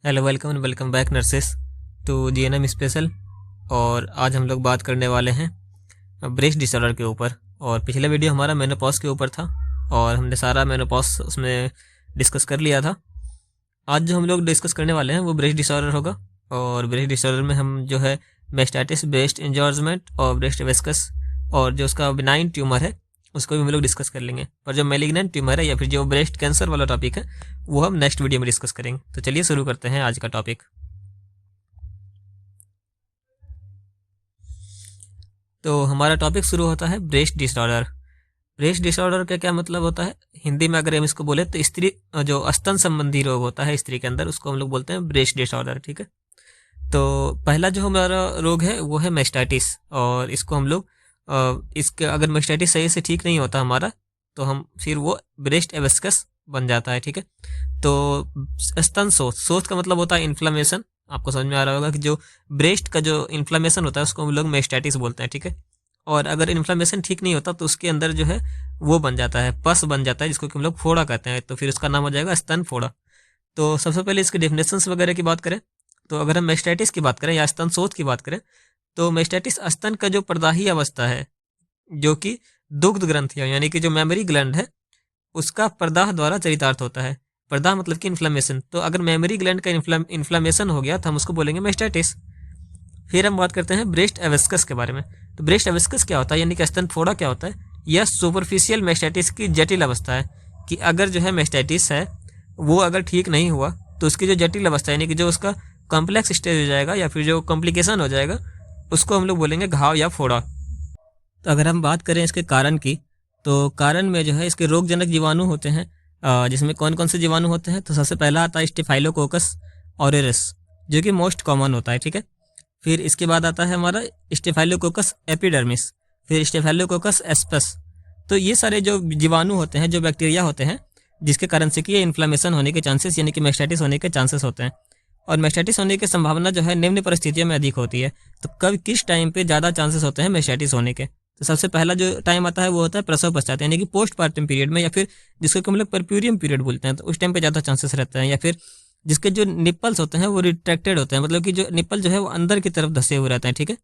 Hello, welcome welcome back nurses to GNM special. और आज हम लोग बात करने वाले हैं ब्रेस्ट डिसऑर्डर के ऊपर। और पिछला वीडियो हमारा मेनोपॉज के ऊपर था और हमने सारा मेनोपॉज उसमें डिस्कस कर लिया था। आज जो हम लोग डिस्कस करने वाले हैं वो ब्रेस्ट डिसऑर्डर होगा। और ब्रेस्ट डिसऑर्डर में हम जो है मेस्टाइटिस, ब्रेस्ट इंजॉर्जमेंट और ब्रेस्ट वेस्कस और जो उसका बिनाइन ट्यूमर है उसको भी हम लोग डिस्कस कर लेंगे। पर जो मेलिग्नेंट ट्यूमर है या फिर जो ब्रेस्ट कैंसर वाला टॉपिक है वो हम नेक्स्ट वीडियो में डिस्कस करेंगे। तो चलिए शुरू करते हैं आज का टॉपिक। तो हमारा टॉपिक शुरू होता है ब्रेस्ट डिसऑर्डर। ब्रेस्ट डिसऑर्डर का क्या मतलब होता है? हिंदी में अगर हम इसको बोले तो स्त्री जो स्तन संबंधी रोग होता है स्त्री के अंदर उसको हम लोग बोलते हैं ब्रेस्ट डिसऑर्डर। ठीक है, तो पहला जो हमारा रोग है वो है मेस्टाइटिस। और इसको हम लोग इसके अगर मेस्टाइटिस सही से ठीक नहीं होता हमारा तो हम फिर वो ब्रेस्ट एवेस्कस बन जाता है। ठीक है, तो स्तन शोथ, शोथ का मतलब होता है इन्फ्लामेशन। आपको समझ में आ रहा होगा कि जो ब्रेस्ट का जो इन्फ्लामेशन होता है उसको हम लोग मेस्टाइटिस बोलते हैं। ठीक है, और अगर इन्फ्लामेशन ठीक नहीं होता तो उसके अंदर जो है वो बन जाता है, पस बन जाता है, जिसको कि हम लोग फोड़ा कहते हैं। तो फिर उसका नाम हो जाएगा स्तन फोड़ा। तो सबसे पहले इसके डेफिनेशंस वगैरह की बात करें तो अगर हम मेस्टाइटिस की बात करें या स्तन शोथ की बात करें तो मेस्टाइटिस स्तन का जो प्रदाही अवस्था है जो कि दुग्ध ग्रंथियां यानी कि जो मेमरी ग्लैंड है उसका प्रदाह द्वारा चरितार्थ होता है। प्रदाह मतलब कि इन्फ्लामेशन। तो अगर मेमरी ग्लैंड का इन्फ्लामेशन हो गया तो हम उसको बोलेंगे मेस्टाइटिस। फिर हम बात करते हैं ब्रेस्ट एवेस्कस के बारे में। तो ब्रेस्ट एवेस्कस क्या होता है यानी कि स्तन फोड़ा क्या होता है? यह सुपरफिशियल मेस्टाइटिस की जटिल अवस्था है कि अगर जो है मेस्टाइटिस है वो अगर ठीक नहीं हुआ तो उसकी जो जटिल अवस्था यानी कि जो उसका कॉम्प्लेक्स स्टेज हो जाएगा या फिर जो कॉम्प्लिकेशन हो जाएगा उसको हम लोग बोलेंगे घाव या फोड़ा। तो अगर हम बात करें इसके कारण की तो कारण में जो है इसके रोगजनक जीवाणु होते हैं, जिसमें कौन कौन से जीवाणु होते हैं? तो सबसे पहला आता है स्टेफाइलोकोकस ऑरेरस जो कि मोस्ट कॉमन होता है। ठीक है, फिर इसके बाद आता है हमारा स्टेफाइलोकोकस एपिडर्मिस, फिर स्टेफाइलोकोकस एस्पस। तो ये सारे जो जीवाणु होते हैं, जो बैक्टीरिया होते हैं जिसके कारण से कि ये इन्फ्लामेशन होने के चांसेस यानी कि मेस्टाइटिस होने के चांसेस होते हैं। और मेस्टाइटिस होने की संभावना जो है निम्न परिस्थितियों में अधिक होती है। तो कब किस टाइम पे ज़्यादा चांसेस होते हैं मेस्टाइटिस होने के? तो सबसे पहला जो टाइम आता है वो होता है प्रसव पश्चात यानी कि पोस्ट पार्टम पीरियड में, या फिर जिसको हम लोग परप्यूरियम पीरियड बोलते हैं। तो उस टाइम पे ज़्यादा चांसेस रहते हैं। या फिर जिसके जो निप्पल्स होते हैं वो रिट्रैक्टेड होते हैं, मतलब कि जो निप्पल जो है वो अंदर की तरफ धसे हुए रहते हैं। ठीक है,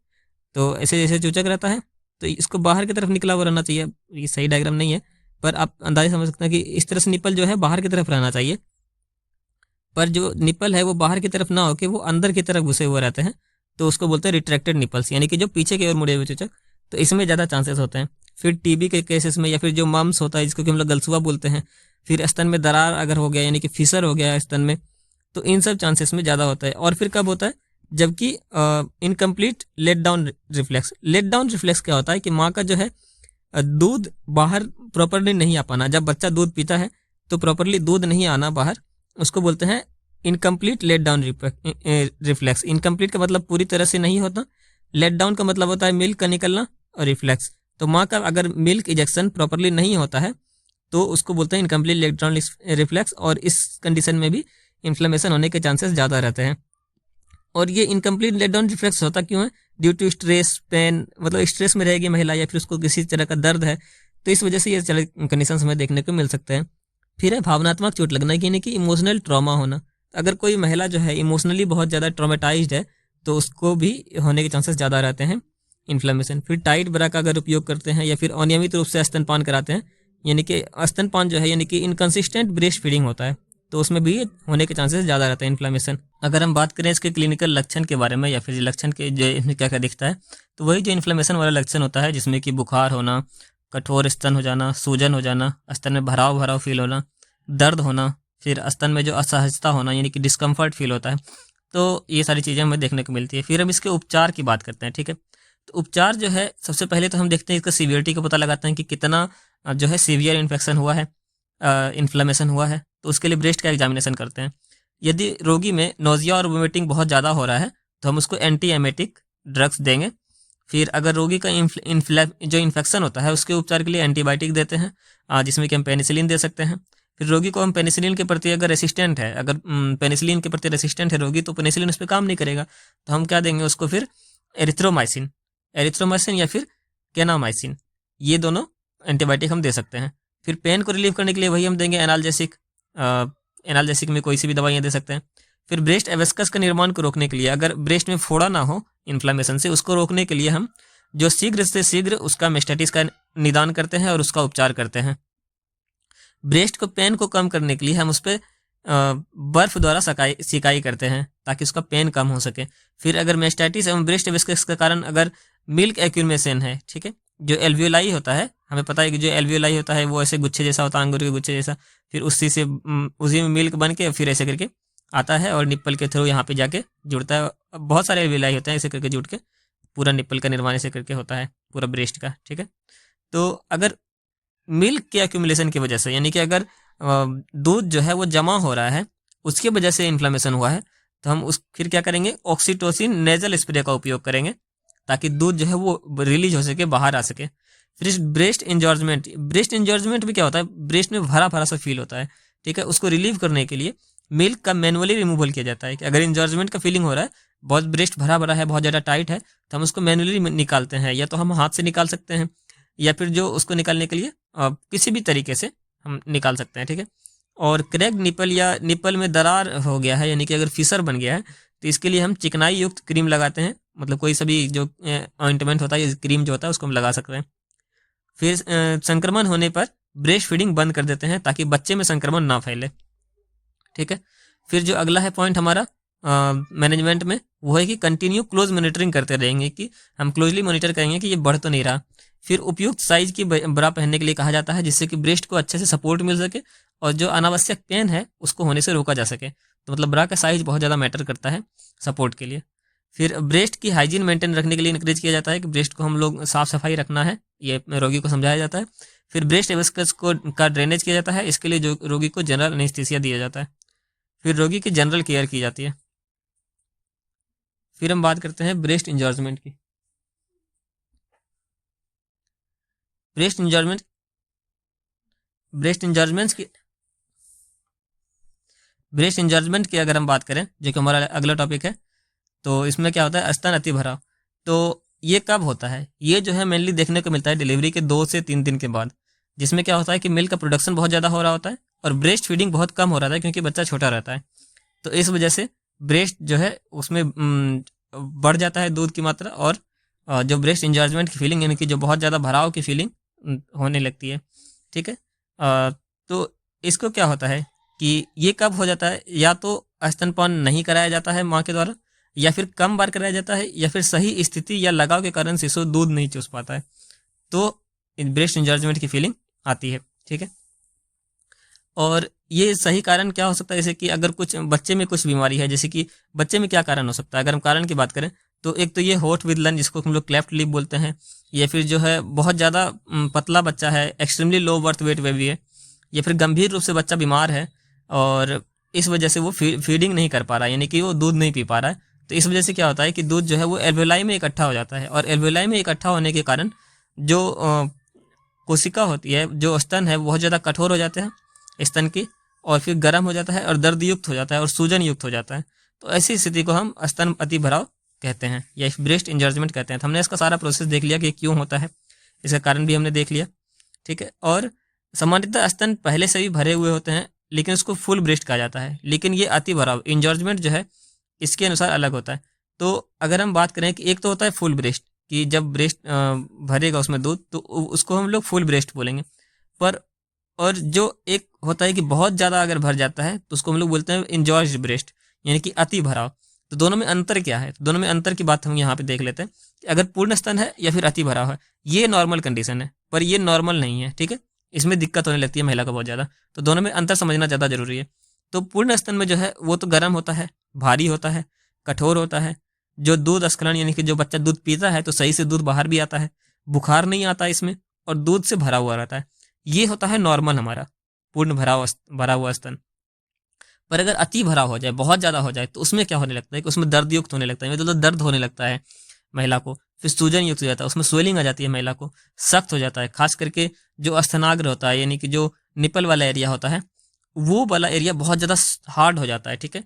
तो ऐसे जैसे चूचक रहता है तो इसको बाहर की तरफ निकला हुआ रहना चाहिए। ये सही डायग्राम नहीं है पर आप अंदाजा समझ सकते हैं कि इस तरह से निप्पल जो है बाहर की तरफ रहना चाहिए, पर जो निप्पल है वो बाहर की तरफ ना होकर वो अंदर की तरफ घुसे हुए रहते हैं। तो उसको बोलते हैं रिट्रैक्टेड निप्पल्स यानी कि जो पीछे की ओर मुड़े हुए चूचक। तो इसमें ज़्यादा चांसेस होते हैं। फिर टीबी के केसेस में या फिर जो मम्स होता है जिसको कि हम लोग गलसुआ बोलते हैं, फिर स्तन में दरार अगर हो गया यानी कि फिसर हो गया स्तन में, तो इन सब चांसेस में ज़्यादा होता है। और फिर कब होता है? जबकि incomplete let down reflex. Let down reflex क्या होता है कि माँ का जो है दूध बाहर प्रॉपरली नहीं आ पाना। जब बच्चा दूध पीता है तो प्रॉपरली दूध नहीं आना बाहर, उसको बोलते हैं incomplete let down reflex. Incomplete का मतलब पूरी तरह से नहीं होता, लेट डाउन का मतलब होता है मिल्क का निकलना और रिफ्लेक्स। तो माँ का अगर मिल्क इजेक्शन प्रॉपरली नहीं होता है तो उसको बोलते हैं इनकम्प्लीट लेट डाउन रिफ्लेक्स। और इस कंडीशन में भी इन्फ्लेमेशन होने के चांसेस ज़्यादा रहते हैं। और ये इनकम्प्लीट लेट डाउन रिफ्लेक्स होता क्यों है? ड्यू टू स्ट्रेस, पेन, मतलब स्ट्रेस में रहेगी महिला या फिर उसको किसी तरह का दर्द है तो इस वजह से ये कंडीशन हमें देखने को मिल सकते हैं। फिर है भावनात्मक चोट लगना यानी कि इमोशनल ट्रॉमा होना। अगर कोई महिला जो है इमोशनली बहुत ज़्यादा ट्रॉमेटाइज्ड है तो उसको भी होने के चांसेस ज़्यादा रहते हैं इन्फ्लेमेशन। फिर टाइट ब्रा का अगर उपयोग करते हैं या फिर अनियमित रूप से स्तनपान कराते हैं यानी कि स्तनपान जो है यानी कि इनकन्सिस्टेंट ब्रेस्ट फीडिंग होता है तो उसमें भी होने के चांसेस ज़्यादा रहते हैं इन्फ्लेमेशन। अगर हम बात करें इसके क्लिनिकल लक्षण के बारे में या फिर लक्षण के जो इसमें क्या क्या दिखता है तो वही जो इन्फ्लेमेशन वाला लक्षण होता है जिसमें कि बुखार होना, कठोर स्तन हो जाना, सूजन हो जाना, स्तन में भराव भराव फील होना, दर्द होना, फिर स्तन में जो असहजता होना यानी कि डिस्कम्फर्ट फील होता है। तो ये सारी चीज़ें हमें देखने को मिलती है। फिर हम इसके उपचार की बात करते हैं। ठीक है, तो उपचार जो है सबसे पहले तो हम देखते हैं इसका सीवियरिटी का पता लगाते हैं कि कितना जो है सीवियर इन्फेक्शन हुआ है, इन्फ्लेमेशन हुआ है। तो उसके लिए ब्रेस्ट का एग्जामिनेशन करते हैं। यदि रोगी में नोजिया और वोमिटिंग बहुत ज़्यादा हो रहा है तो हम उसको एंटी एमेटिक ड्रग्स देंगे। फिर अगर रोगी का जो इन्फेक्शन होता है उसके उपचार के लिए एंटीबायोटिक देते हैं, जिसमें कि हम पेनिसिलिन दे सकते हैं। फिर रोगी को हम पेनिसिलिन के प्रति अगर रेसिस्टेंट है, अगर पेनिसिलिन के प्रति रेसिस्टेंट है रोगी तो पेनिसिलिन उस पर काम नहीं करेगा तो हम क्या देंगे उसको? फिर एरिथ्रोमाइसिन या फिर केनामाइसिन, ये दोनों एंटीबायोटिक हम दे सकते हैं। फिर पेन को रिलीव करने के लिए वही हम देंगे एनाल्जेसिक। एनाल्जेसिक में कोई सी भी दवाइयाँ दे सकते हैं। फिर ब्रेस्ट एवेस्कस का निर्माण को रोकने के लिए, अगर ब्रेस्ट में फोड़ा ना हो इन्फ्लामेशन से, उसको रोकने के लिए हम जो शीघ्र से शीघ्र उसका मेस्टेटिस का निदान करते हैं और उसका उपचार करते हैं। ब्रेस्ट को पेन को कम करने के लिए हम उस पर बर्फ द्वारा सिकाई करते हैं ताकि उसका पेन कम हो सके। फिर अगर मेस्टाइटिस एवं ब्रेस्ट एवेस्कस के कारण अगर मिल्क एक्यूमेशन है, ठीक है, जो एल्वियोलाई होता है, हमें पता है कि जो एल्वियोलाई होता है वो ऐसे गुच्छे जैसा होता है, अंगूर के गुच्छे जैसा, फिर उसी में मिल्क बन के फिर ऐसे करके आता है और निप्पल के थ्रू यहाँ पे जाके जुड़ता है। बहुत सारे एल्वियोलाई होते हैं, ऐसे करके जुड़ के पूरा निप्पल का निर्माण ऐसे करके होता है पूरा ब्रेस्ट का, ठीक है। तो अगर मिल्क के एक्यूमुलेशन की वजह से, यानी कि अगर दूध जो है वो जमा हो रहा है उसकी वजह से इन्फ्लामेशन हुआ है, तो हम फिर क्या करेंगे, ऑक्सीटोसिन नेजल स्प्रे का उपयोग करेंगे ताकि दूध जो है वो रिलीज हो सके, बाहर आ सके। फिर ब्रेस्ट इंजॉर्जमेंट भी क्या होता है, ब्रेस्ट में भरा भरा सा फील होता है, ठीक है, उसको रिलीव करने के लिए मिल्क का मैनुअली रिमूवल किया जाता है। कि अगर इंजॉर्जमेंट का फीलिंग हो रहा है, बहुत ब्रेस्ट भरा भरा है, बहुत ज़्यादा टाइट है, तो हम उसको मैनुअली निकालते हैं, या तो हम हाथ से निकाल सकते हैं या फिर जो उसको निकालने के लिए किसी भी तरीके से हम निकाल सकते हैं, ठीक है। और क्रैक्ड निपल या निपल में दरार हो गया है, यानी कि अगर फिसर बन गया है, तो इसके लिए हम चिकनाई युक्त क्रीम लगाते हैं, मतलब कोई सा भी जो ऑइंटमेंट होता है, क्रीम जो होता है उसको हम लगा सकते हैं। फिर संक्रमण होने पर ब्रेस्ट फीडिंग बंद कर देते हैं ताकि बच्चे में संक्रमण ना फैले, ठीक है। फिर जो अगला है पॉइंट हमारा मैनेजमेंट में, वो है कि कंटिन्यू क्लोज मॉनिटरिंग करते रहेंगे, कि हम क्लोजली मॉनिटर करेंगे कि ये बढ़ तो नहीं रहा। फिर उपयुक्त साइज की ब्रा पहनने के लिए कहा जाता है, जिससे कि ब्रेस्ट को अच्छे से सपोर्ट मिल सके और जो अनावश्यक पेन है उसको होने से रोका जा सके। तो मतलब ब्रा का साइज बहुत ज़्यादा मैटर करता है सपोर्ट के लिए। फिर ब्रेस्ट की हाइजीन मेंटेन रखने के लिए इंकरेज किया जाता है कि ब्रेस्ट को हम लोग साफ सफाई रखना है, ये रोगी को समझाया जाता है। फिर ब्रेस्ट एवेस्कस को का ड्रेनेज किया जाता है, इसके लिए जो रोगी को जनरल एनेस्थीसिया दिया जाता है। फिर रोगी की जनरल केयर की जाती है। फिर हम बात करते हैं ब्रेस्ट इंजॉर्जमेंट की। ब्रेस्ट इंजॉर्जमेंट ब्रेस्ट इंजॉर्जमेंट की अगर हम बात करें, जो कि हमारा अगला टॉपिक है, तो इसमें क्या होता है, स्तन अति भराव। तो ये कब होता है, ये जो है मेनली देखने को मिलता है डिलीवरी के 2 से 3 दिन के बाद, जिसमें क्या होता है कि मिल्क का प्रोडक्शन बहुत ज़्यादा हो रहा होता है और ब्रेस्ट फीडिंग बहुत कम हो रहा था क्योंकि बच्चा छोटा रहता है। तो इस वजह से ब्रेस्ट जो है उसमें बढ़ जाता है दूध की मात्रा, और जो ब्रेस्ट इंजॉर्जमेंट की फीलिंग, यानी कि जो बहुत ज़्यादा भराव की फीलिंग होने लगती है, ठीक है। तो इसको क्या होता है कि ये कब हो जाता है, या तो स्तनपान नहीं कराया जाता है माँ के द्वारा, या फिर कम बार कराया जाता है, या फिर सही स्थिति या लगाव के कारण शिशु दूध नहीं चूस पाता है, तो ब्रेस्ट इंजॉर्जमेंट की फीलिंग आती है, ठीक है। और ये सही कारण क्या हो सकता है, जैसे कि अगर कुछ बच्चे में कुछ बीमारी है, जैसे कि बच्चे में क्या कारण हो सकता है, अगर हम कारण की बात करें तो एक तो ये होट विद लन, जिसको हम लोग क्लेफ्ट लिप बोलते हैं, या फिर जो है बहुत ज़्यादा पतला बच्चा है, extremely low birth weight baby है, या फिर गंभीर रूप से बच्चा बीमार है और इस वजह से वो फीडिंग नहीं कर पा रहा है, यानी कि वो दूध नहीं पी पा रहा है। तो इस वजह से क्या होता है कि दूध जो है वो एल्वेओलाई में इकट्ठा हो जाता है, और एल्वेओलाई में इकट्ठा होने के कारण जो कोशिका होती है, जो स्तन है, बहुत ज़्यादा कठोर हो जाते हैं स्तन की, और फिर गर्म हो जाता है और दर्द युक्त हो जाता है और सूजन युक्त हो जाता है। तो ऐसी स्थिति को हम स्तन अति भराव कहते हैं या ब्रेस्ट इंजॉर्जमेंट कहते हैं। तो हमने इसका सारा प्रोसेस देख लिया कि क्यों होता है, इसका कारण भी हमने देख लिया, ठीक है। और सामान्यतः स्तन पहले से ही भरे हुए होते हैं, लेकिन उसको फुल ब्रेस्ट कहा जाता है, लेकिन ये अति भराव इंजॉर्जमेंट जो है इसके अनुसार अलग होता है। तो अगर हम बात करें कि एक तो होता है फुल ब्रेस्ट, कि जब ब्रेस्ट भरेगा उसमें दूध तो उसको हम लोग फुल ब्रेस्ट बोलेंगे, पर और जो एक होता है कि बहुत ज़्यादा अगर भर जाता है तो उसको हम लोग बोलते हैं इंजॉर्ज ब्रेस्ट, यानी कि अति भराव। तो दोनों में अंतर क्या है, तो दोनों में अंतर की बात हम यहाँ पे देख लेते हैं कि अगर पूर्ण स्तन है या फिर अति भराव है, ये नॉर्मल कंडीशन है, पर ये नॉर्मल नहीं है, ठीक है। इसमें दिक्कत होने लगती है महिला को बहुत ज़्यादा, तो दोनों में अंतर समझना ज़्यादा जरूरी है। तो पूर्ण स्तन में जो है वो तो गर्म होता है, भारी होता है, कठोर होता है, जो दूध स्खलन, यानी कि जो बच्चा दूध पीता है तो सही से दूध बाहर भी आता है, बुखार नहीं आता इसमें, और दूध से भरा हुआ रहता है। ये होता है नॉर्मल हमारा पूर्ण भरा हुआ स्तन। पर अगर अति भरा हो जाए, बहुत ज़्यादा हो जाए, तो उसमें क्या होने लगता है कि उसमें दर्द युक्त होने लगता है, मतलब दर्द होने लगता है महिला को, फिर सूजन युक्त हो जाता है, उसमें स्वेलिंग आ जाती है महिला को, सख्त हो जाता है, खास करके जो स्तनाग्र होता है, यानी कि जो निपल वाला एरिया होता है, वो वाला एरिया बहुत ज़्यादा हार्ड हो जाता है, ठीक है।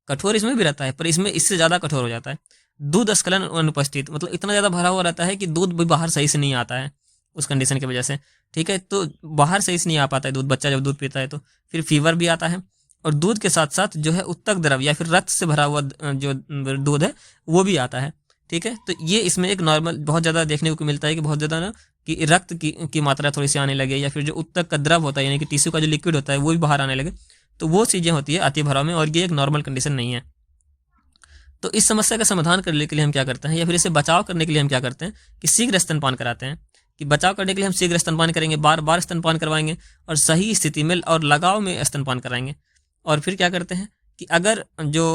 कठोर इसमें भी रहता है, पर इसमें इससे ज़्यादा कठोर हो जाता है। दूध स्खलन अनुपस्थित, मतलब इतना ज़्यादा भरा हुआ रहता है कि दूध भी बाहर सही से नहीं आता है उस कंडीशन की वजह से, ठीक है। तो बाहर सही से नहीं आ पाता है दूध, बच्चा जब दूध पीता है तो फिर फीवर भी आता है, और दूध के साथ साथ जो है उत्तक द्रव या फिर रक्त से भरा हुआ जो दूध है वो भी आता है। ठीक है, तो ये इसमें एक नॉर्मल बहुत ज़्यादा देखने को मिलता है कि बहुत ज़्यादा ना कि रक्त की मात्रा थोड़ी सी आने लगे, या फिर जो उत्तक का द्रव होता है यानी कि टिश्यू का जो लिक्विड होता है वो भी बाहर आने लगे। तो वो चीज़ें होती है अति भराव में, और ये एक नॉर्मल कंडीशन नहीं है। तो इस समस्या का समाधान करने के लिए हम क्या करते हैं, या फिर इसे बचाव करने के लिए हम क्या करते हैं कि शीघ्र स्तनपान कराते हैं। कि बचाव करने के लिए हम शीघ्र स्तनपान करेंगे, बार बार स्तनपान करवाएंगे और सही स्थिति में और लगाव में स्तनपान कराएंगे। और फिर क्या करते हैं कि अगर जो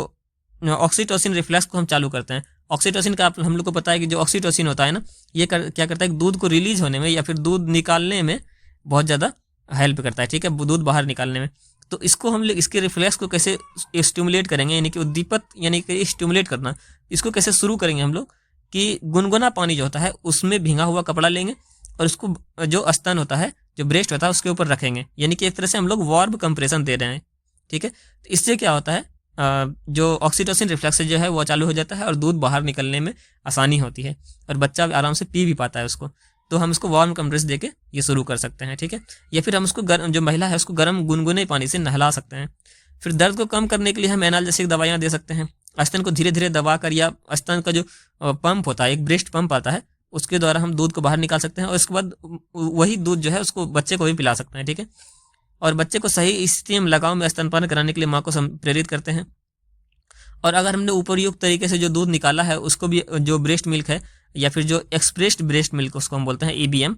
ऑक्सीटोसिन रिफ्लेक्स को हम चालू करते हैं, ऑक्सीटोसिन का हम लोग को पता है कि जो ऑक्सीटोसिन होता है ना, ये क्या करता है कि दूध को रिलीज होने में या फिर दूध निकालने में बहुत ज़्यादा हेल्प करता है। ठीक है, दूध बाहर निकालने में। तो इसको हम लोग इसके रिफ्लेक्स को कैसे स्टिमुलेट करेंगे, यानी कि उद्दीपक यानी कि स्टिमुलेट करना, इसको कैसे शुरू करेंगे हम लोग कि गुनगुना पानी जो होता है उसमें भींगा हुआ कपड़ा लेंगे और उसको जो स्तन होता है, जो ब्रेस्ट होता है, उसके ऊपर रखेंगे। यानी कि एक तरह से हम लोग वार्म कंप्रेशन दे रहे हैं। ठीक है, तो इससे क्या होता है, जो ऑक्सीटोसिन रिफ्लेक्स जो है वो चालू हो जाता है और दूध बाहर निकलने में आसानी होती है और बच्चा आराम से पी भी पाता है उसको। तो हम इसको वार्म कंप्रेस देके ये शुरू कर सकते हैं। ठीक है, या फिर हम उसको जो महिला है उसको गर्म गुनगुने पानी से नहला सकते हैं। फिर दर्द को कम करने के लिए हम एनाल्जेसिक दवाइयाँ दे सकते हैं। स्तन को धीरे धीरे दबा कर, या स्तन का जो पंप होता है, एक ब्रेस्ट पंप आता है, उसके द्वारा हम दूध को बाहर निकाल सकते हैं और उसके बाद वही दूध जो है उसको बच्चे को भी पिला सकते हैं। ठीक है, और बच्चे को सही स्थिति में लगाव में स्तनपान कराने के लिए माँ को प्रेरित करते हैं। और अगर हमने उपयुक्त तरीके से जो दूध निकाला है उसको भी, जो ब्रेस्ट मिल्क है या फिर जो एक्सप्रेस्ड ब्रेस्ट मिल्क उसको हम बोलते हैं EBM,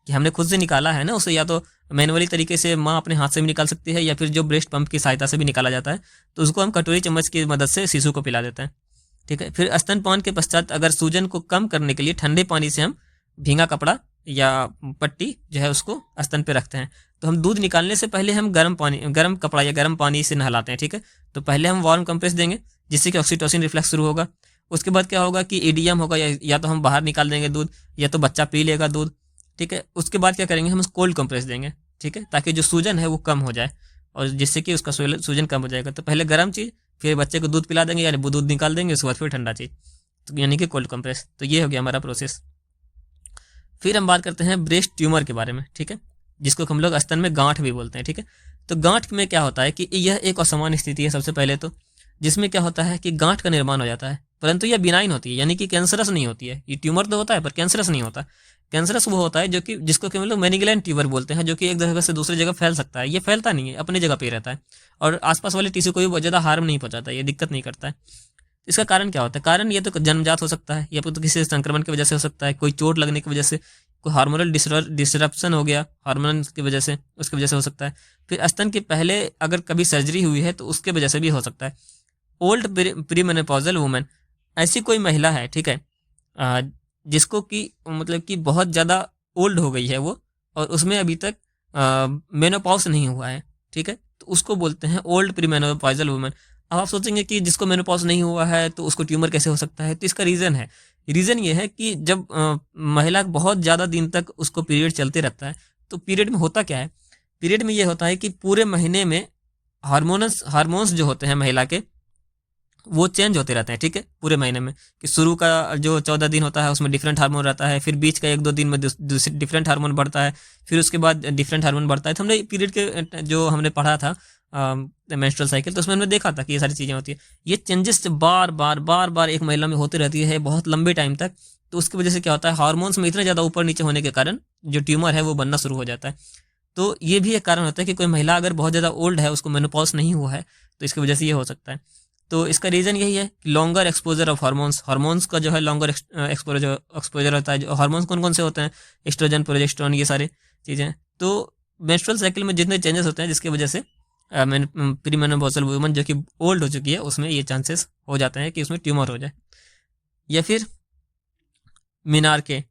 कि हमने खुद से निकाला है ना, उसे या तो मैनुअली तरीके से माँ अपने हाथ से भी निकाल सकती है या फिर जो ब्रेस्ट पंप की सहायता से भी निकाला जाता है, तो उसको हम कटोरी चम्मच की मदद से शिशु को पिला देते हैं। ठीक है, फिर स्तनपान के पश्चात अगर सूजन को कम करने के लिए ठंडे पानी से हम भींगा कपड़ा या पट्टी जो है उसको स्तन पे रखते हैं। तो हम दूध निकालने से पहले हम गर्म कपड़ा या गर्म पानी से नहलाते हैं। ठीक है, तो पहले हम वार्म कंप्रेस देंगे जिससे कि ऑक्सीटोसिन रिफ्लेक्स शुरू होगा। उसके बाद क्या होगा कि EDM होगा, या तो हम बाहर निकाल देंगे दूध या तो बच्चा पी लेगा दूध। ठीक है, उसके बाद क्या करेंगे, हम कोल्ड कंप्रेस देंगे। ठीक है, ताकि जो सूजन है वो कम हो जाए और जिससे कि उसका सूजन कम हो जाएगा। तो पहले गर्म चीज़, फिर बच्चे को दूध पिला देंगे, यानी वो दूध निकाल देंगे, उसके बाद फिर ठंडा चीज़, तो यानी कि कोल्ड कंप्रेस। तो ये हो गया हमारा प्रोसेस। फिर हम बात करते हैं ब्रेस्ट ट्यूमर के बारे में। ठीक है, जिसको हम लोग स्तन में गांठ भी बोलते हैं। ठीक है, तो गांठ में क्या होता है कि यह एक असामान्य स्थिति है सबसे पहले तो, जिसमें क्या होता है कि गांठ का निर्माण हो जाता है, परंतु यह बिनाइन होती है, यानी कि कैंसरस नहीं होती है। ये ट्यूमर तो होता है पर कैंसरस नहीं होता। कैंसरस वो होता है जो कि जिसको कि हम लोग मैनिग्लैंड ट्यूमर बोलते हैं, जो कि एक जगह से दूसरी जगह फैल सकता है। ये फैलता नहीं है, अपनी जगह पे रहता है और आसपास वाले टिश्यू को भी बहुत ज़्यादा हार्म नहीं पहुंचाता, ये दिक्कत नहीं करता है। इसका कारण क्या होता है, कारण ये तो जन्मजात हो सकता है, या तो किसी संक्रमण की वजह से हो सकता है, कोई चोट लगने की वजह से, कोई हार्मोनल डिसरप्शन हो गया हार्मोन की वजह से, उसकी वजह से हो सकता है। फिर स्तन के पहले अगर कभी सर्जरी हुई है तो उसके वजह से भी हो सकता है। ओल्ड प्रीमेनोपॉजल वुमेन, ऐसी कोई महिला है, ठीक है, जिसको कि मतलब कि बहुत ज़्यादा ओल्ड हो गई है वो, और उसमें अभी तक मेनोपॉज नहीं हुआ है। ठीक है, तो उसको बोलते हैं ओल्ड प्रीमेनोपॉजल वुमेन। अब आप सोचेंगे कि जिसको मेनोपॉज नहीं हुआ है तो उसको ट्यूमर कैसे हो सकता है, तो इसका रीज़न ये है कि जब महिला बहुत ज़्यादा दिन तक उसको पीरियड चलते रहता है, तो पीरियड में होता क्या है, पीरियड में ये होता है कि पूरे महीने में हार्मोन्स जो होते हैं महिला के वो चेंज होते रहते हैं। ठीक है, पूरे महीने में कि शुरू का जो 14 दिन होता है उसमें डिफरेंट हार्मोन रहता है, फिर बीच का 1-2 दिन में दूसरे डिफरेंट हार्मोन बढ़ता है, फिर उसके बाद डिफरेंट हार्मोन बढ़ता है। तो हमने पीरियड के जो हमने पढ़ा था मेंस्ट्रुअल साइकिल, तो उसमें हमने देखा था कि ये सारी चीज़ें होती है। ये चेंजेस बार बार एक महिला में होती रहती है बहुत लंबे टाइम तक। तो उसकी वजह से क्या होता है, हार्मोन्स में इतना ज़्यादा ऊपर नीचे होने के कारण जो ट्यूमर है वो बनना शुरू हो जाता है। तो ये भी एक कारण होता है कि कोई महिला अगर बहुत ज़्यादा ओल्ड है, उसको मेनोपॉज नहीं हुआ है, तो इसकी वजह से ये हो सकता है। तो इसका रीज़न यही है कि लॉन्गर एक्सपोजर ऑफ हार्मोन्स का जो है लॉन्गर एक्सपोजर होता है। जो हार्मोन्स कौन कौन से होते हैं, एस्ट्रोजन, प्रोजेस्टेरोन, ये सारी चीज़ें। तो मेंस्ट्रुअल साइकिल में जितने चेंजेस होते हैं जिसकी वजह से प्रीमेनोपॉजल वुमन जो कि ओल्ड हो चुकी है उसमें ये चांसेस हो जाते हैं कि उसमें ट्यूमर हो जाए। या फिर मिनार्के,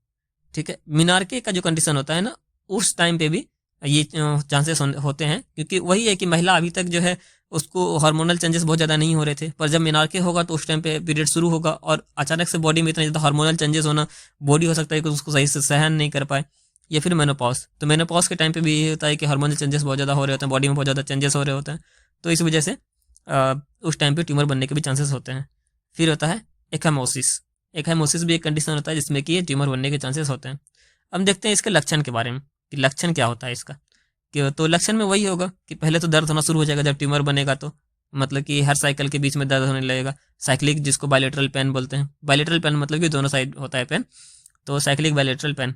ठीक है, मिनार्के का जो कंडीशन होता है ना, उस टाइम पे भी ये चांसेस होते हैं, क्योंकि वही है कि महिला अभी तक जो है उसको हार्मोनल चेंजेस बहुत ज़्यादा नहीं हो रहे थे, पर जब मिनार्के होगा तो उस टाइम पे पीरियड शुरू होगा और अचानक से बॉडी में इतना ज़्यादा हार्मोनल चेंजेस होना, बॉडी हो सकता है कि उसको सही से सहन नहीं कर पाए। या फिर मेनोपॉज, तो मेनोपॉज के टाइम पे भी ये होता है कि हार्मोनल चेंजेस बहुत ज़्यादा हो रहे होते हैं, बॉडी में बहुत ज़्यादा चेंजेस हो रहे होते हैं, तो इस वजह से उस टाइम पे ट्यूमर बनने के भी चांसेस होते हैं। फिर होता है एखाइमोसिस भी एक कंडीशन होता है जिसमें कि ये ट्यूमर बनने के चांसेस होते हैं। अब देखते हैं इसके लक्षण के बारे में कि लक्षण क्या होता है इसका। तो लक्षण में वही होगा कि पहले तो दर्द होना शुरू हो जाएगा जब ट्यूमर बनेगा, तो मतलब कि हर साइकिल के बीच में दर्द होने लगेगा। साइक्लिक, जिसको बायलेटरल पेन बोलते हैं। बायलेटरल पेन मतलब कि दोनों साइड होता है पेन, तो साइक्लिक बायलेटरल पेन।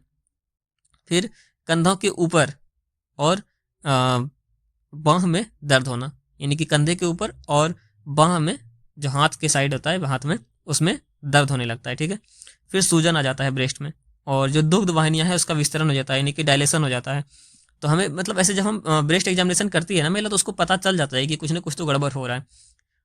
फिर कंधों के ऊपर और बाह में दर्द होना, यानी कि कंधे के ऊपर और बाह में, जो हाथ के साइड होता है हाथ में, उसमें दर्द होने लगता है। ठीक है। फिर सूजन आ जाता है ब्रेस्ट में, और जो दुग्ध वाहिनियां हैं उसका विस्तरण हो जाता है, यानी कि डायलेशन हो जाता है। तो हमें मतलब ऐसे जब हम ब्रेस्ट एग्जामिनेशन करती है ना महिला, तो उसको पता चल जाता है कि कुछ ना कुछ तो गड़बड़ हो रहा है।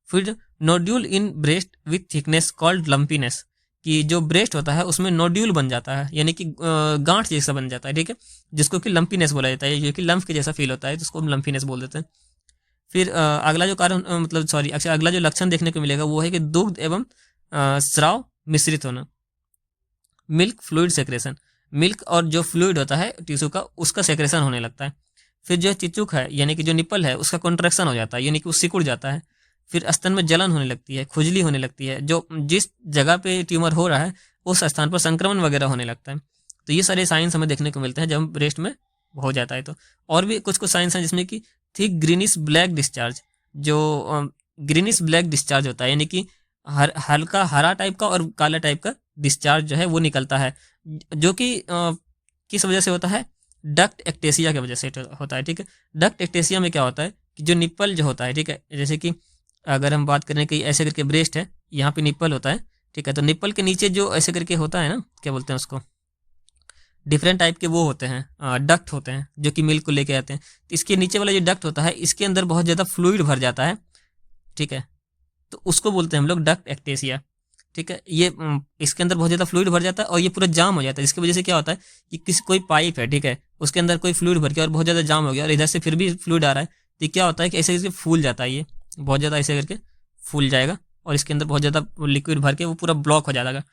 फिर nodule in breast with thickness called lumpiness, कि जो ब्रेस्ट होता है उसमें नोड्यूल बन जाता है, यानी कि गांठ जैसा बन जाता है। ठीक है। जिसको कि लंपीनेस बोला जाता है, जो कि लंफ के जैसा फील होता है, जिसको हम लंपीनेस बोल देते हैं। फिर अगला जो कारण मतलब सॉरी अच्छा अगला जो लक्षण देखने को मिलेगा वो है कि दुग्ध एवं स्राव मिश्रित होना, मिल्क फ्लूइड सेक्रेशन। मिल्क और जो फ्लूइड होता है टिश्यू का, उसका सेक्रेशन होने लगता है। फिर जो चिचुक है, यानी कि जो निप्पल है, उसका कॉन्ट्रैक्शन हो जाता है, यानी कि वो सिकुड़ जाता है। फिर स्तन में जलन होने लगती है, खुजली होने लगती है, जो जिस जगह पे ट्यूमर हो रहा है उस स्थान पर संक्रमण वगैरह होने लगता है। तो ये सारे साइंस हमें देखने को मिलते हैं जब ब्रेस्ट में हो जाता है। तो और भी कुछ कुछ साइंस हैं, जिसमें कि थिक ग्रीनिश ब्लैक डिस्चार्ज, जो ग्रीनिश ब्लैक डिस्चार्ज होता है, यानी कि हल्का हरा टाइप का और काला टाइप का डिस्चार्ज जो है वो निकलता है, जो कि किस वजह से होता है, डक्ट एक्टेसिया की वजह से होता है। ठीक है। डक्ट एक्टेसिया में क्या होता है कि जो निप्पल जो होता है, ठीक है, जैसे कि अगर हम बात करें कि ऐसे करके ब्रेस्ट है, यहाँ पे निप्पल होता है। ठीक है। तो निप्पल के नीचे जो ऐसे करके होता है ना, क्या बोलते हैं उसको, डिफरेंट टाइप के वो होते हैं, डक्ट होते हैं, जो कि मिल्क को लेके आते हैं। तो इसके नीचे वाला जो डक्ट होता है, इसके अंदर बहुत ज़्यादा फ्लूइड भर जाता है। ठीक है। तो उसको बोलते हैं हम लोग डक्ट एक्टेसिया। ठीक है। ये इसके अंदर बहुत ज़्यादा फ्लूइड भर जाता है और ये पूरा जाम हो जाता है, जिसकी वजह से क्या होता है कि किसी कोई पाइप है, ठीक है, उसके अंदर कोई फ्लूइड भर के और बहुत ज़्यादा जाम हो गया, और इधर से फिर भी फ्लूइड आ रहा है, तो क्या होता है कि ऐसे करके फूल जाता है, ये बहुत ज़्यादा ऐसे करके फूल जाएगा और इसके अंदर बहुत ज़्यादा लिक्विड भर के वो पूरा ब्लॉक हो जाएगा।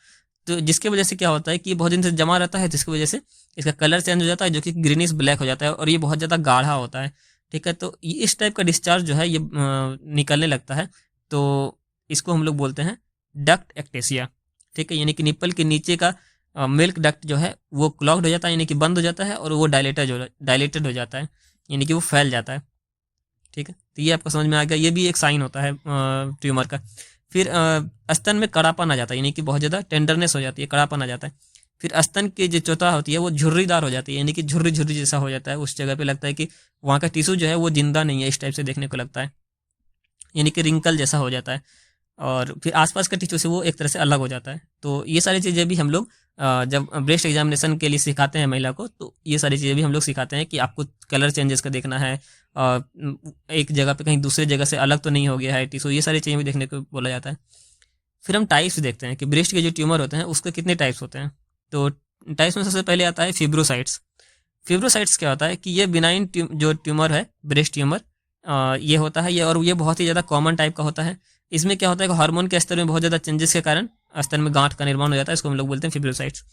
तो जिसकी वजह से क्या होता है कि बहुत दिन से जमा रहता है, जिसकी वजह से इसका कलर चेंज हो जाता है, जो कि ग्रीनिश ब्लैक हो जाता है, और ये बहुत ज़्यादा गाढ़ा होता है। ठीक है। तो इस टाइप का डिस्चार्ज जो है ये निकलने लगता है, तो इसको हम लोग बोलते हैं डक्ट एक्टेसिया। ठीक है। यानी कि निप्पल के नीचे का मिल्क डक्ट जो है वो क्लॉग्ड हो जाता है, यानी कि बंद हो जाता है, और वो डायलेटेड हो जाता है, यानी कि वो फैल जाता है। ठीक है। तो ये आपको समझ में आ गया, ये भी एक साइन होता है ट्यूमर का। फिर स्तन में कड़ापन आ जाता है, यानी कि बहुत ज़्यादा टेंडरनेस हो जाती है, कड़ापन आ जाता है। फिर स्तन की जो चौथा होती है वो झुर्रीदार हो जाती है, यानी कि झुर्री झुर्री जैसा हो जाता है, उस जगह पे लगता है कि वहाँ का टिश्यू जो है वो जिंदा नहीं है, इस टाइप से देखने को लगता है, यानी कि रिंकल जैसा हो जाता है। और फिर आसपास के टिश्यू से वो एक तरह से अलग हो जाता है। तो ये सारी चीज़ें भी हम लोग जब ब्रेस्ट एग्जामिनेशन के लिए सिखाते हैं महिला को, तो ये सारी चीज़ें भी हम लोग सिखाते हैं कि आपको कलर चेंजेस का देखना है, एक जगह पे कहीं दूसरे जगह से अलग तो नहीं हो गया है टिश्यू, ये सारी चीज़ें भी देखने को बोला जाता है। फिर हम टाइप्स देखते हैं कि ब्रेस्ट के जो ट्यूमर होते हैं उसके कितने टाइप्स होते हैं। तो टाइप्स में सबसे पहले आता है फिब्रोसाइट्स। फिब्रोसाइट्स क्या होता है कि ये बिनाइन जो ट्यूमर है, ब्रेस्ट ट्यूमर, ये होता है, ये और ये बहुत ही ज़्यादा कॉमन टाइप का होता है। इसमें क्या होता है कि हार्मोन के स्तर में बहुत ज़्यादा चेंजेस के कारण स्तर में गांठ का निर्माण हो जाता है, इसको हम लोग बोलते हैं फिब्रोसाइट्स।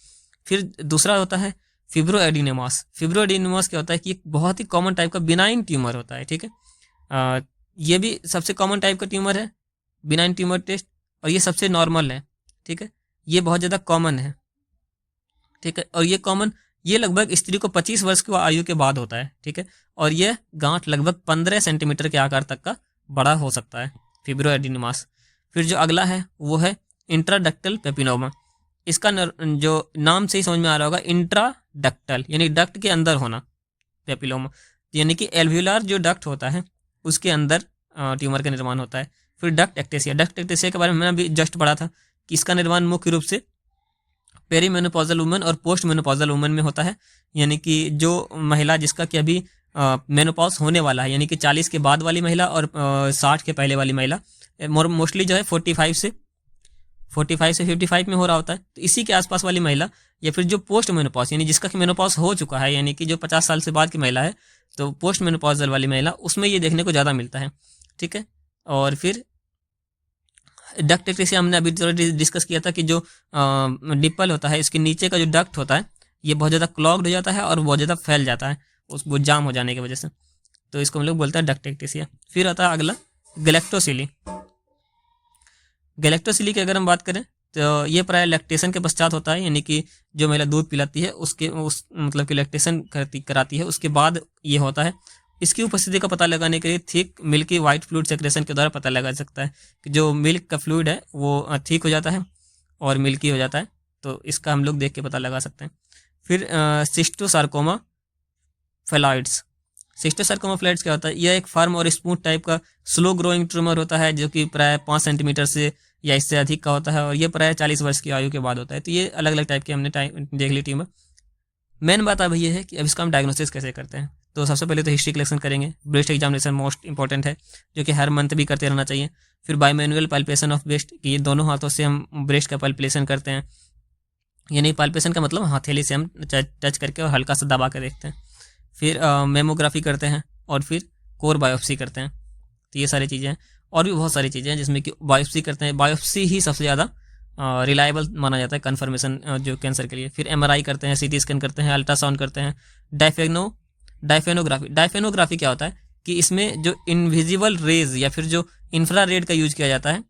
फिर दूसरा होता है फिब्रोएडिनोमास। फिब्रोएडिनोमास क्या होता है कि एक बहुत ही कॉमन टाइप का बिनाइन ट्यूमर होता है। ठीक है। ये भी सबसे कॉमन टाइप का ट्यूमर है, बिनाइन ट्यूमर टेस्ट, और ये सबसे नॉर्मल है। ठीक है। ये बहुत ज़्यादा कॉमन है। ठीक है। और ये लगभग स्त्री को 25 वर्ष की आयु के बाद होता है। ठीक है। और ये गांठ लगभग 15 सेंटीमीटर के आकार तक का बड़ा हो सकता है, फिब्रोएडिनोमास। फिर जो अगला है वो है इंट्राडक्टल पेपिनोमा। इसका जो नाम से ही समझ में आ रहा होगा, इंट्राडक्टल यानी डक्ट के अंदर होना, पेपिलोमा यानी कि एल्व्यूलर जो डक्ट होता है उसके अंदर ट्यूमर का निर्माण होता है। फिर डक्ट एक्टेसिया के बारे में मैंने अभी जस्ट पढ़ा था कि इसका निर्माण मुख्य रूप से पेरीमेनोपॉजल वुमन और पोस्ट मेनोपॉजल वुमन में होता है, यानी कि जो महिला जिसका कि अभी मेनोपॉज होने वाला है, यानी कि 40 के बाद वाली महिला और 60 के पहले वाली महिला, मोस्टली जो है 45 से 55 में हो रहा होता है। तो इसी के आसपास वाली महिला, या फिर जो पोस्ट मेनोपॉज यानी जिसका कि मेनोपॉज हो चुका है, यानी कि जो 50 साल से बाद की महिला है, तो पोस्ट मेनोपॉजल वाली महिला, उसमें ये देखने को ज़्यादा मिलता है। ठीक है। और फिर डक्ट एक्टेसिया हमने अभी डिस्कस किया था कि जो निप्पल होता है इसके नीचे का जो डक्ट होता है ये बहुत ज़्यादा क्लॉग्ड हो जाता है और बहुत ज़्यादा फैल जाता है वो जाम हो जाने की वजह से, तो इसको हम लोग बोलते हैं डक्ट एक्टेसिया। फिर आता है अगला गैलेक्टोसिली। गैलेक्टोसिली की अगर हम बात करें तो ये प्राय लैक्टेशन के पश्चात होता है, यानी कि जो महिला दूध पिलाती है उसके उस मतलब कि लैक्टेशन कराती है उसके बाद ये होता है। इसकी उपस्थिति का पता लगाने के लिए thick milky white fluid secretion के द्वारा पता लगा सकता है कि जो मिल्क का फ्लूइड है वो थिक हो जाता है और मिल्की हो जाता है, तो इसका हम लोग देख के पता लगा सकते हैं। फिर सिस्टोसार्कोमा फेलॉइड्स। सिस्टोसार्कोमा फेलॉइड्स क्या होता है? यह एक फर्म और स्मूथ टाइप का स्लो ग्रोइंग ट्यूमर होता है जो कि प्राय 5 सेंटीमीटर से या इससे अधिक का होता है और ये प्राय 40 वर्ष की आयु के बाद होता है। तो ये अलग अलग टाइप के हमने देख ली ट्यूमर। मेन बात अब ये है कि अब इसका हम डायग्नोसिस कैसे करते हैं। तो सबसे पहले तो हिस्ट्री कलेक्शन करेंगे। ब्रेस्ट एग्जामिनेशन मोस्ट इंपॉर्टेंट है जो कि हर मंथ भी करते रहना चाहिए। फिर बायोमैनुअल पाल्पेशन ऑफ ब्रेस्ट, कि ये दोनों हाथों से हम ब्रेस्ट का पाल्पेशन करते हैं, यानी पाल्पेशन का मतलब हथेली से हम टच करके और हल्का सा दबा कर देखते हैं। फिर मेमोग्राफी करते हैं और फिर कोर बायोप्सी करते हैं। तो ये सारी चीज़ें हैं और भी बहुत सारी चीज़ें हैं जिसमें कि बायोप्सी करते हैं। बायोप्सी ही सबसे ज़्यादा रिलायबल माना जाता है कन्फर्मेशन जो कैंसर के लिए। फिर एमआरआई करते हैं, सीटी स्कैन करते हैं, अल्ट्रासाउंड करते हैं। डायफेनोग्राफी क्या होता है कि इसमें जो इनविजिबल रेज या फिर जो इंफ्रारेड का यूज किया जाता है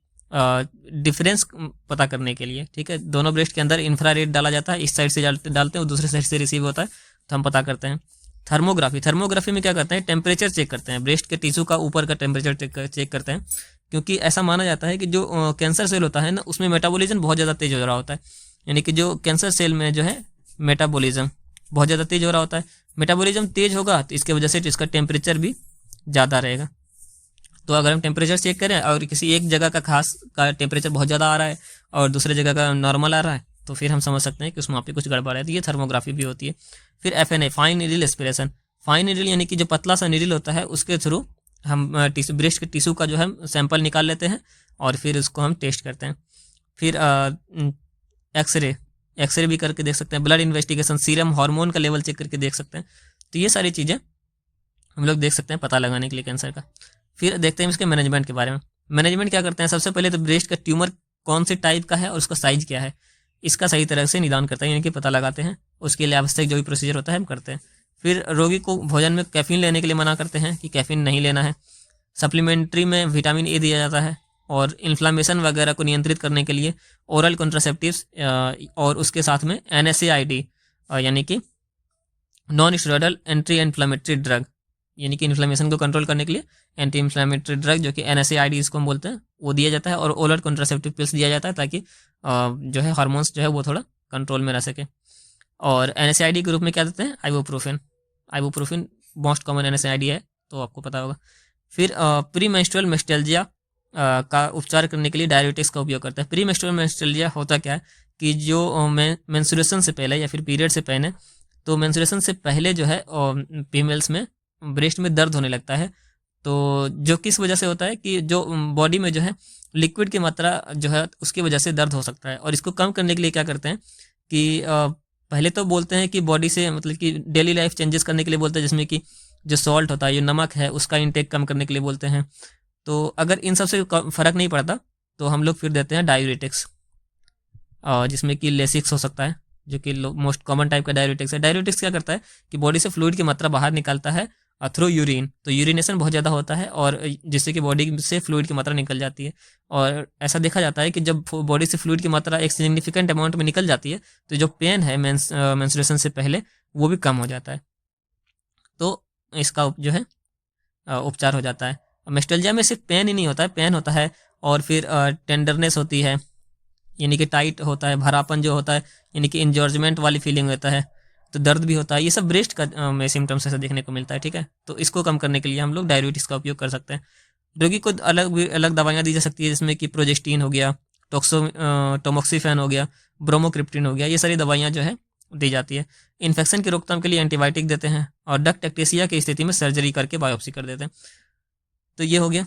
डिफरेंस पता करने के लिए। ठीक है, दोनों ब्रेस्ट के अंदर इंफ्रारेड डाला जाता है, इस साइड से डालते हैं और दूसरे साइड से रिसीव होता है, तो हम पता करते हैं। थर्मोग्राफी में क्या करते हैं? टेम्परेचर चेक करते हैं, ब्रेस्ट के टिश्यू का ऊपर का टेम्परेचर चेक करते हैं, क्योंकि ऐसा माना जाता है कि जो कैंसर सेल होता है ना उसमें मेटाबॉलिज्म बहुत ज़्यादा तेज हो रहा होता है। यानी कि जो कैंसर सेल में जो है मेटाबॉलिज्म बहुत ज़्यादा तेज हो रहा होता है। मेटाबॉलिज्म तेज होगा तो इसके वजह से इसका टेम्परेचर भी ज़्यादा रहेगा। तो अगर हम टेम्परेचर चेक करें और किसी एक जगह का खास का टेम्परेचर बहुत ज़्यादा आ रहा है और दूसरे जगह का नॉर्मल आ रहा है तो फिर हम समझ सकते हैं कि उसमें पे कुछ गड़बड़ है। तो ये थर्मोग्राफी भी होती है। फिर FNA fine needle aspiration. Fine needle यानी कि जो पतला सा नीडल होता है उसके थ्रू हम ब्रेस्ट के टिश्यू का जो है सैंपल निकाल लेते हैं और फिर उसको हम टेस्ट करते हैं। फिर एक्सरे भी करके देख सकते हैं। ब्लड इन्वेस्टिगेशन, सीरम हार्मोन का लेवल चेक करके देख सकते हैं। तो ये सारी चीज़ें हम लोग देख सकते हैं पता लगाने के लिए कैंसर का। फिर देखते हैं इसके मैनेजमेंट के बारे में। मैनेजमेंट क्या करते हैं? सबसे पहले तो ब्रेस्ट का ट्यूमर कौन से टाइप का है और उसका साइज क्या है इसका सही तरह से निदान करते हैं, यानी कि पता लगाते हैं। उसके लिए आवश्यक जो भी प्रोसीजर होता है हम करते हैं। फिर रोगी को भोजन में कैफीन लेने के लिए मना करते हैं कि कैफीन नहीं लेना है। सप्लीमेंट्री में विटामिन ए दिया जाता है और इन्फ्लामेशन वगैरह को नियंत्रित करने के लिए ओरल कॉन्ट्रासेप्टिव्स और उसके साथ में NSAID यानी कि non steroidal anti inflammatory drug, यानी कि इन्फ्लामेशन को कंट्रोल करने के लिए एंटी इन्फ्लामेटरी ड्रग जो कि NSAID इसको हम बोलते हैं वो दिया जाता है। और ओरल कॉन्ट्रासेप्टिव पिल्स दिया जाता है ताकि जो है हार्मोन्स जो है वो थोड़ा कंट्रोल में रह सके। और NSAID के रूप में क्या देते हैं? आइबुप्रोफेन मोस्ट कॉमन NSAID है, तो आपको पता होगा। फिर प्री मेंस्ट्रुअल मेस्टेल्जिया का उपचार करने के लिए डायरेटिक्स का उपयोग करते हैं। प्री मेंस्ट्रुअल मेस्टेल्जिया होता क्या है कि जो मेंस्ट्रुएशन से पहले या फिर पीरियड से पहले, तो मेंस्ट्रुएशन से पहले जो है फीमेल्स में ब्रेस्ट में दर्द होने लगता है। तो जो किस वजह से होता है कि जो बॉडी में जो है लिक्विड की मात्रा जो है उसकी वजह से दर्द हो सकता है। और इसको कम करने के लिए क्या करते हैं कि पहले तो बोलते हैं कि बॉडी से मतलब कि डेली लाइफ चेंजेस करने के लिए बोलते हैं, जिसमें कि जो सॉल्ट होता है, जो नमक है, उसका इंटेक कम करने के लिए बोलते हैं। तो अगर इन सब से फ़र्क नहीं पड़ता तो हम लोग फिर देते हैं डायूरेटिक्स, जिसमें कि लेसिक्स हो सकता है जो कि मोस्ट कॉमन टाइप का डायूरेटिक्स है। डायूरेटिक्स क्या करता है कि बॉडी से फ्लूइड की मात्रा बाहर निकालता है थ्रू यूरिन। तो यूरिनेशन बहुत ज़्यादा होता है और जिससे कि बॉडी से फ्लूइड की मात्रा निकल जाती है। और ऐसा देखा जाता है कि जब बॉडी से फ्लूइड की मात्रा एक सिग्निफिकेंट अमाउंट में निकल जाती है तो जो पेन है मेंस्ट्रुएशन से पहले वो भी कम हो जाता है। तो इसका जो है उपचार हो जाता है। मेस्टेल्जिया में सिर्फ पेन ही नहीं होता है, पेन होता है और फिर टेंडरनेस होती है, यानी कि टाइट होता है, भरापन जो होता है, यानी कि इंजॉर्जमेंट वाली फीलिंग होता है, तो दर्द भी होता है। ये सब ब्रेस्ट का में सिम्टम्स ऐसा देखने को मिलता है। ठीक है, तो इसको कम करने के लिए हम लोग डायरेटिक्स का उपयोग कर सकते हैं। रोगी को अलग दवाइयाँ दी जा सकती है, जिसमें कि प्रोजेस्टीन हो गया, टोमोक्सीफेन हो गया, ब्रोमोक्रिप्टिन हो गया, ये सारी दवाइयाँ जो है दी जाती है। इन्फेक्शन की रोकथाम के लिए एंटीबायोटिक देते हैं और डक्ट एक्टेसिया की स्थिति में सर्जरी करके बायोप्सी कर देते हैं। तो ये हो गया।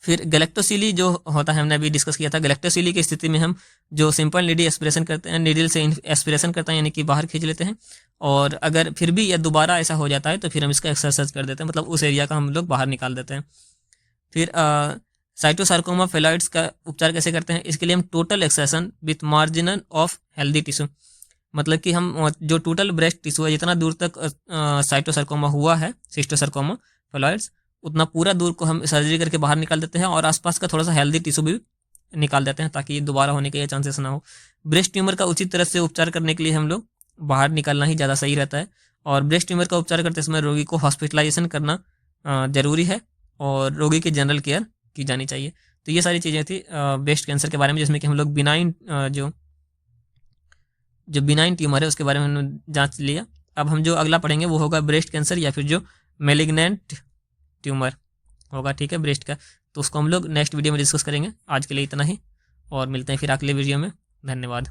फिर गैलेक्टोसीली जो होता है हमने अभी डिस्कस किया था। गैलेक्टोसीली की स्थिति में हम जो सिंपल नीडल एस्पिरेशन करते हैं, नीडल से एस्पिरेशन करते हैं, यानी कि बाहर खींच लेते हैं। और अगर फिर भी या दोबारा ऐसा हो जाता है तो फिर हम इसका एक्सरसाइज कर देते हैं, मतलब उस एरिया का हम लोग बाहर निकाल देते हैं। फिर साइटोसार्कोमा फेलॉइड्स का उपचार कैसे करते हैं? इसके लिए हम total excision with margin of healthy tissue, मतलब कि हम जो टोटल ब्रेस्ट टिश्यू है जितना दूर तक साइटोसार्कोमा हुआ है, सिस्टोसार्कोमा फेलॉइड्स, उतना पूरा दूर को हम सर्जरी करके बाहर निकाल देते हैं और आसपास का थोड़ा सा हेल्दी टिश्यू भी निकाल देते हैं ताकि दोबारा होने के चांसेस ना हो। ब्रेस्ट ट्यूमर का उचित तरह से उपचार करने के लिए हम लोग बाहर निकालना ही ज़्यादा सही रहता है, और ब्रेस्ट ट्यूमर का उपचार करते समय रोगी को हॉस्पिटलाइजेशन करना ज़रूरी है और रोगी की जनरल केयर की जानी चाहिए। तो ये सारी चीज़ें थी ब्रेस्ट कैंसर के बारे में, जिसमें कि हम लोग बिनाइन जो बिनाइन ट्यूमर है उसके बारे में हमने जांच लिया। अब हम जो अगला पढ़ेंगे वो होगा ब्रेस्ट कैंसर या फिर जो मेलिग्नेंट ट्यूमर होगा, ठीक है, ब्रेस्ट का। तो उसको हम लोग नेक्स्ट वीडियो में डिस्कस करेंगे। आज के लिए इतना ही, और मिलते हैं फिर अगले वीडियो में। धन्यवाद।